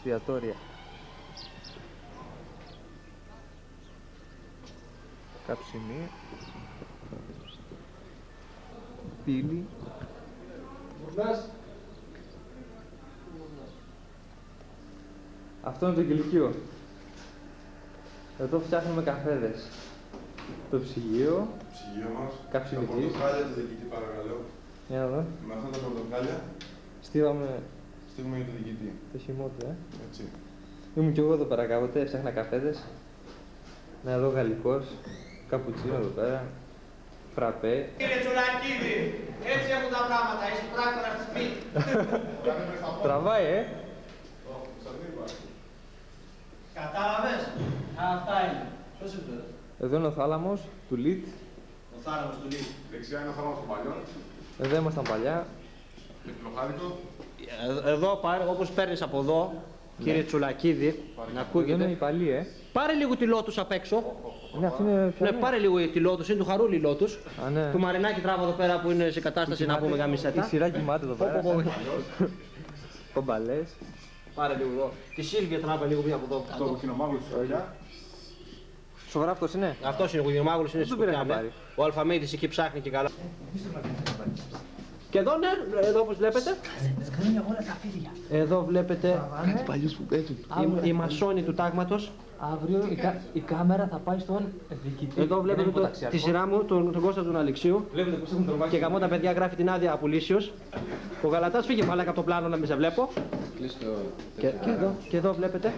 εστιατόρια. Καψιμί. Πύλη. Αυτό είναι το κηλικείο. Εδώ φτιάχνουμε καφέδες. Το ψυγείο. Ψυγείο μας. Καψιμιτής. Τα πορτοκάλια του διοικητή, παρακαλώ. Για να δω. Με αυτά τα πορτοκάλια Στείλαμε για το διοικητή. το χειμώνα, Έτσι. Ήμουν κι εγώ εδώ πέρα κάποτε, έψαχνα καφέδες. Να εδώ γαλλικός, καπουτσίνο εδώ πέρα, φραπέ. Κύριε Τσουλακίδη, έτσι έχουν τα πράγματα, είσαι πράκτορα στη σπίτι. Τραβάει, Κατάλαβες. Αυτά είναι. Ποιος είναι τώρα? Εδώ είναι ο θάλαμος του Λιτ. Ο θάλαμος του Λίτ. Δεξιά είναι ο θάλαμος των παλιών. Εδώ ήμασταν παλιά. Διπλοχάρικο. Εδώ, όπως παίρνεις από εδώ, κύριε Τσουλακίδη, να Εδώ είναι ακούγεται. η παλή, Πάρε λίγο τη Λότους απ' έξω. Ναι, αυτή είναι Ναι, πάρε λίγο τη Λότους, είναι του Χαρούλη η Λότους. Α, ναι. Του Μαρινάκη τράβα εδώ πέρα που είναι σε κατάσταση να πούμε Η γαμισέτα. σειρά κοιμάται εδώ πέρα. Κομπαλές. Πάρε λίγο εδώ. Τη Σίλβια τράβα λίγο μία από εδώ. Το κοκκινομάγουλο της Σωριά. Σοβαρά αυτός είναι. Αυτός είναι ο Γουδινομάγουλος, είναι Δεν το πήρα σκουπιά, χαμπάρι. Ο Αλφαμίτης εκεί ψάχνει και καλά. Και εδώ, ναι, εδώ όπως βλέπετε. Εδώ βλέπετε οι μασόνοι του τάγματος. Αύριο η κάμερα θα πάει στον διοικητή. Εδώ βλέπετε τη σειρά μου, τον Κώστα του Αλεξίου. Βλέπετε πως έχουν τρομάξει. Και γαμώ τα παιδιά γράφει την άδεια απολύσεως. Ο Γαλατάς φύγε μαλάκα από το πλάνο να μην σε βλέπω. Και εδώ βλέπετε.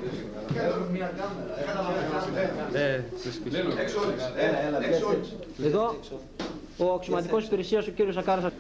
Εδώ ο αξιωματικός υπηρεσίας ο κύριος Ακάρας.